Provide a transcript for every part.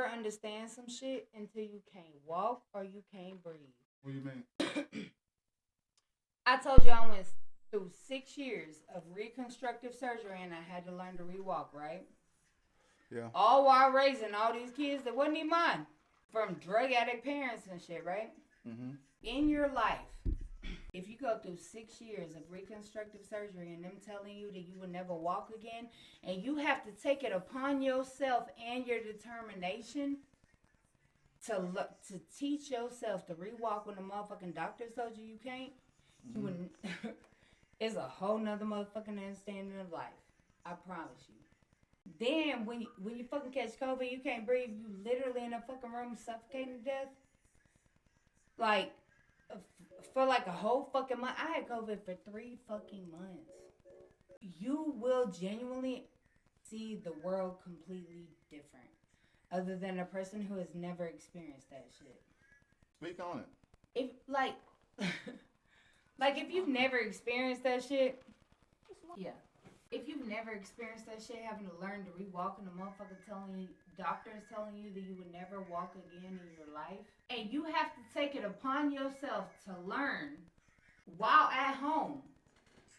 never understand some shit until you can't walk or you can't breathe. What do you mean? I told you I went through 6 years of reconstructive surgery and I had to learn to re-walk, right? Yeah. All while raising all these kids that wasn't even mine. From drug addict parents and shit, right? Mm-hmm. In your life, if you go through 6 years of reconstructive surgery and them telling you that you will never walk again, and you have to take it upon yourself and your determination to teach yourself to re-walk when the motherfucking doctor told you can't, you wouldn't. It's a whole nother motherfucking understanding of life. I promise you. Then when you fucking catch COVID, you can't breathe. You literally in a fucking room suffocating to death. Like for like a whole fucking month. I had COVID for 3 fucking months. You will genuinely see the world completely different, other than a person who has never experienced that shit. Speak on it. If like, like if you've never experienced that shit, yeah. If you've never experienced that shit, having to learn to re-walk and the motherfucker doctors telling you that you would never walk again in your life, and you have to take it upon yourself to learn while at home,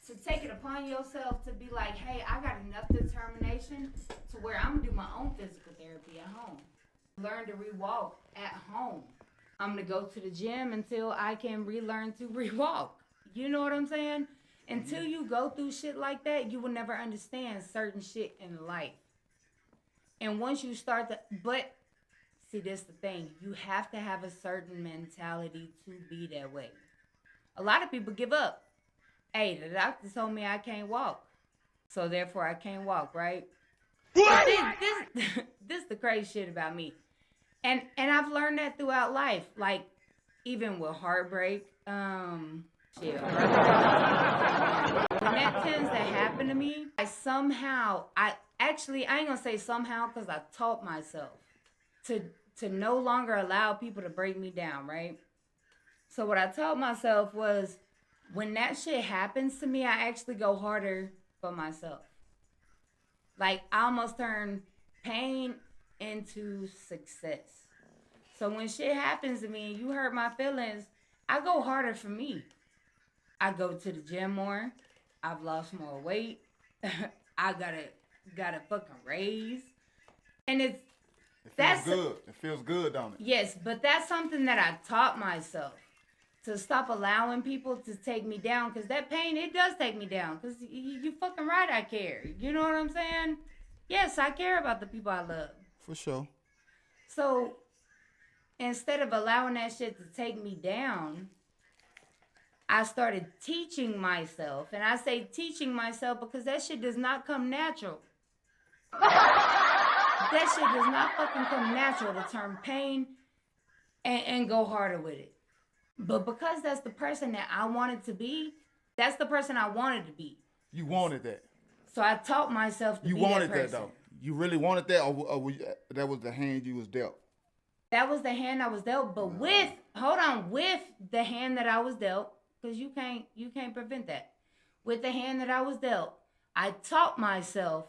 to take it upon yourself to be like, hey, I got enough determination to where I'm gonna do my own physical therapy at home. Learn to re-walk at home. I'm gonna go to the gym until I can relearn to re-walk. You know what I'm saying? Until you go through shit like that, you will never understand certain shit in life. And once you start to, but see, this the thing. You have to have a certain mentality to be that way. A lot of people give up. Hey, the doctor told me I can't walk, so therefore I can't walk, right? But this the crazy shit about me. And I've learned that throughout life. Like, even with heartbreak, shit. When that tends to happen to me, I ain't gonna say somehow, because I taught myself to no longer allow people to break me down, right? So what I told myself was, when that shit happens to me, I actually go harder for myself. Like, I almost turn pain into success. So when shit happens to me and you hurt my feelings, I go harder for me. I go to the gym more. I've lost more weight. I got a fucking raise. And it feels good. It feels good, don't it? Yes, but that's something that I taught myself. To stop allowing people to take me down. Because that pain, it does take me down. Because you fucking right, I care. You know what I'm saying? Yes, I care about the people I love. For sure. So, instead of allowing that shit to take me down, I started teaching myself. And I say teaching myself because that shit does not come natural. That shit does not fucking come natural to turn pain and go harder with it. But because that's the person that I wanted to be, that's the person I wanted to be. You wanted that. So I taught myself to be that person. You wanted that, though. You really wanted that, or that was the hand you was dealt? That was the hand I was dealt, but with the hand that I was dealt, because you can't prevent that. With the hand that I was dealt, I taught myself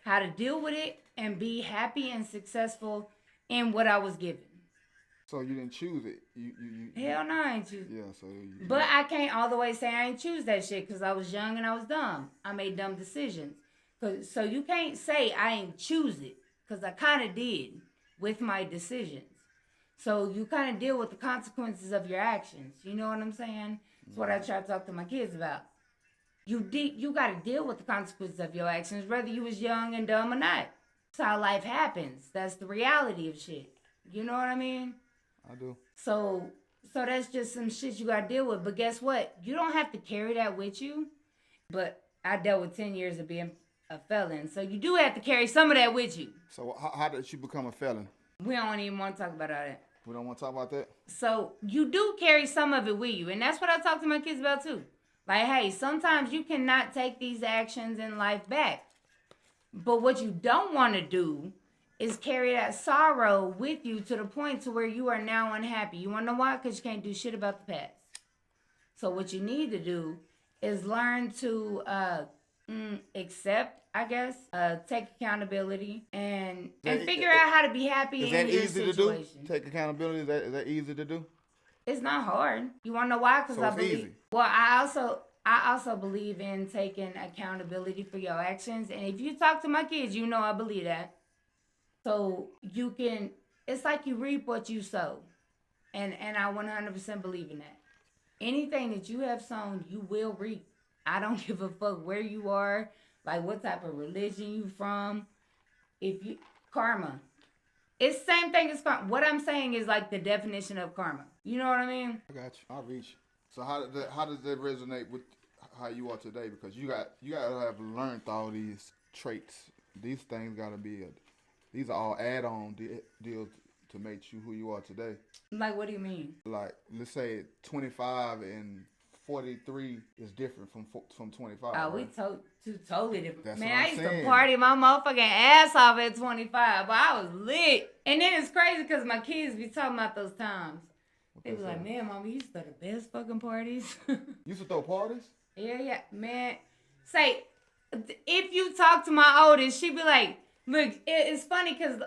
how to deal with it and be happy and successful in what I was given. So you didn't choose it. Hell no, I ain't choose. Yeah, so. But I can't all the way say I ain't choose that shit because I was young and I was dumb. I made dumb decisions. So you can't say I ain't choose it because I kind of did with my decisions. So you kind of deal with the consequences of your actions. You know what I'm saying? That's what I try to talk to my kids about. You got to deal with the consequences of your actions, whether you was young and dumb or not. That's how life happens. That's the reality of shit. You know what I mean? I do. So that's just some shit you gotta deal with. But guess what? You don't have to carry that with you. But I dealt with 10 years of being a felon. So you do have to carry some of that with you. So how did you become a felon? We don't even want to talk about all that. We don't want to talk about that? So you do carry some of it with you. And that's what I talk to my kids about too. Like, hey, sometimes you cannot take these actions in life back. But what you don't want to do is carry that sorrow with you to the point to where you are now unhappy. You want to know why? Because you can't do shit about the past. So what you need to do is learn to Accept, I guess, take accountability and That- figure out how to be happy Is in that your easy to do? situation. Take accountability. Is that easy to do? It's not hard. You want to know why? Because So I it's believe. easy. Well, I also believe in taking accountability for your actions. And if you talk to my kids, you know I believe that. So you can. It's like you reap what you sow, and I 100% believe in that. Anything that you have sown, you will reap. I don't give a fuck where you are, like what type of religion you from. If you karma, it's the same thing as karma. What I'm saying is like the definition of karma. You know what I mean? I got you. I'll reach. So how does that resonate with how you are today? Because you gotta have learned all these traits. These things gotta be these are all add-on deals to make you who you are today. Like, what do you mean? Like, let's say 25 and 43 is different from 25. Oh, right? we two totally different. That's Man, what I'm I used saying. to party my motherfucking ass off at 25, but I was lit. And then it's crazy because my kids be talking about those times. They be like, man, mama, you used to throw the best fucking parties. You used to throw parties? Yeah, man. Say, if you talk to my oldest, she be like, look, it's funny because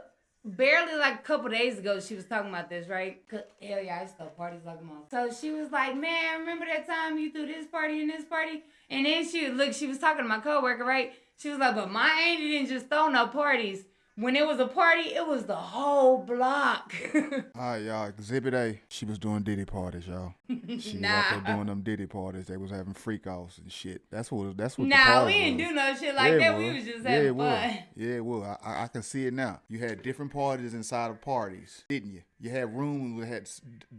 barely like a couple days ago, she was talking about this, right? Hell yeah, I used to throw parties like a mom. So she was like, man, remember that time you threw this party and this party? And then she was talking to my coworker, right? She was like, but my auntie didn't just throw no parties. When it was a party, it was the whole block. Alright, y'all. Exhibit A. She was doing Diddy parties, y'all. She was out there doing them Diddy parties. They was having freak offs and shit. That's what. The Nah, party we didn't was. do no shit like that. We was just having fun. Yeah, it was. I can see it now. You had different parties inside of parties, didn't you? You had rooms that had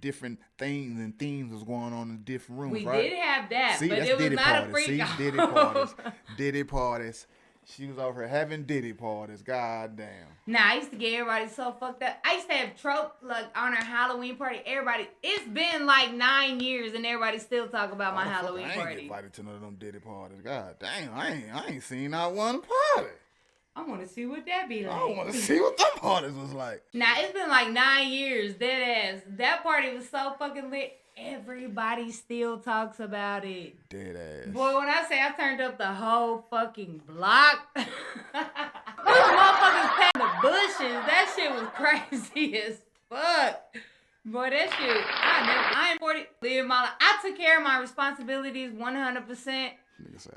different things and themes was going on in different rooms, We right? did have that, See, but that's it was Diddy not parties. a freak See, off. Diddy parties. Diddy parties. She was over here having Diddy parties. God damn. Nah, I used to get everybody so fucked up. I used to have trope like on our Halloween party. Everybody, it's been like 9 years and everybody still talk about my Halloween I ain't party. get invited to none of them Diddy parties. God damn, I ain't seen not one party. I want to see what that be like. I want to see what them parties was like. Nah, it's been like 9 years, dead ass. That party was so fucking lit. Everybody still talks about it. Dead ass. Boy, when I say I turned up the whole fucking block, those motherfuckers passed the bushes. That shit was crazy as fuck. Boy, that shit, I ain't 40, live my life. I took care of my responsibilities 100%. And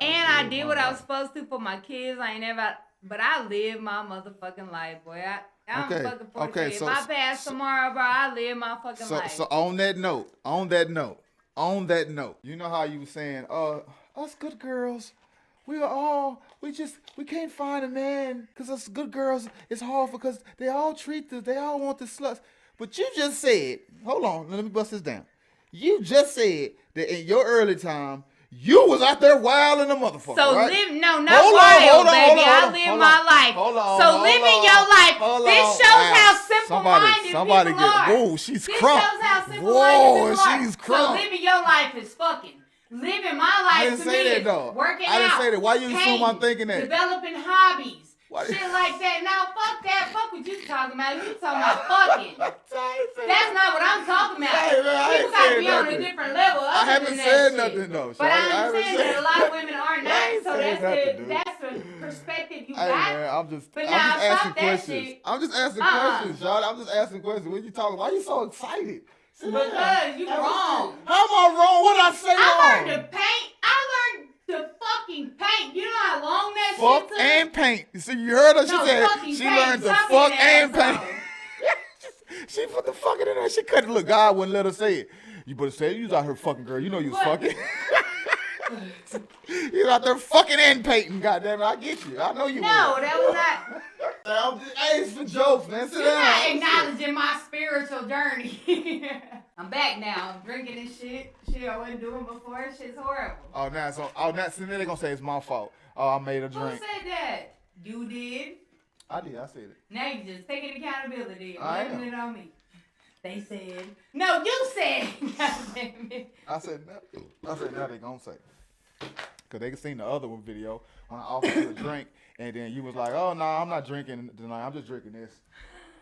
I did what I was supposed to for my kids. I ain't never, but I live my motherfucking life, boy. I'm fucking 40. If I pass tomorrow, bro, I live my fucking life. So on that note, you know how you were saying, us good girls, we can't find a man because us good girls, it's hard because they all want the sluts. But you just said, hold on, let me bust this down. You just said that in your early time, you was out there wild in the motherfucker, so right? not wild, baby. I live my life. Living your life. This shows how simple-minded people are. Whoa, she's This crunk. shows how simple-minded people are. She's crunk. So living your life is fucking. Living my life I didn't to say me that, is though. working out. I didn't say that. Why you assume I'm thinking that? Developing hobbies. Why- Shit like that. Now, fuck that. Fuck what you talking about. You talking about fucking. That's not what I'm talking about. Hey, man, I People ain't gotta said be on a nothing. different level. I haven't said nothing, though. But I I understand that a lot of women are I not. ain't So said nothing, dude. that's the perspective you Hey, got. man, I'm just But asking stop that questions. shit. I'm just asking questions, y'all. I'm just asking questions. What you talking? Why you so excited? Because you wrong. How am I wrong? What did I say I wrong? learned to paint. I learned to fucking paint. You know how long that Fuck shit took? and paint. You see, you heard her? She said fucking she paint. learned to Stop fuck being and an paint. She put the fucking in there. She couldn't look. God wouldn't let her say it. You better say it. You was out here fucking, girl. You know you was What? fucking. You was out there fucking and painting. Goddamn it, I get you. I know you. No, was. that was not. Hey, it's for jokes, man. Sit You're down. not acknowledging my spiritual journey. I'm back now. I'm drinking this shit. Shit I wasn't doing before. Shit's horrible. So now they're gonna say it's my fault. Oh, I made a Who drink. said that? You did. I did. I said it. Now you just taking accountability and I blaming am. it on me. They said. No, you said. God damn it. I said now they gonna say. Cause they seen the other one video when I offered you a drink, and then you was like, "Oh no, I'm not drinking tonight. I'm just drinking this."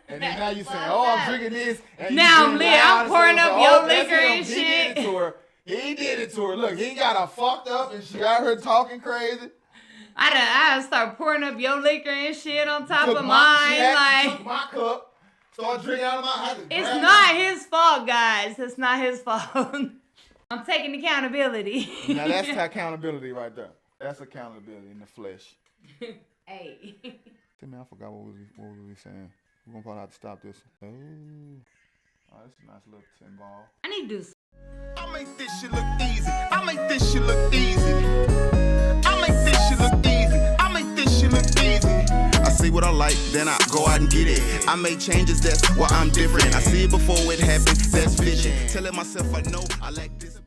And then now you saying, "Oh, I'm drinking this." And now you I'm being lit. loud I'm and pouring stuff. up So, your that's liquor him. and He shit. did it to her. He did it to her. Look, he got her fucked up, and she got her talking crazy. I start pouring up your liquor and shit on top Took of my- she mine. had- Like, took my cup, started drinking out of my. I had to it's grab not his fault, guys. It's not his fault. I'm taking accountability. Now that's accountability right there. That's accountability in the flesh. Hey. See, man, I forgot what was we saying. We're gonna probably have to stop this. Oh, that's a nice little 10 ball. I need to do. I make this shit look easy. I make this shit look easy. I make this shit look easy. I make this shit look easy. I see what I like, then I go out and get it. I make changes, that's why I'm different. I see it before it happens, that's vision. Telling myself I know I like this.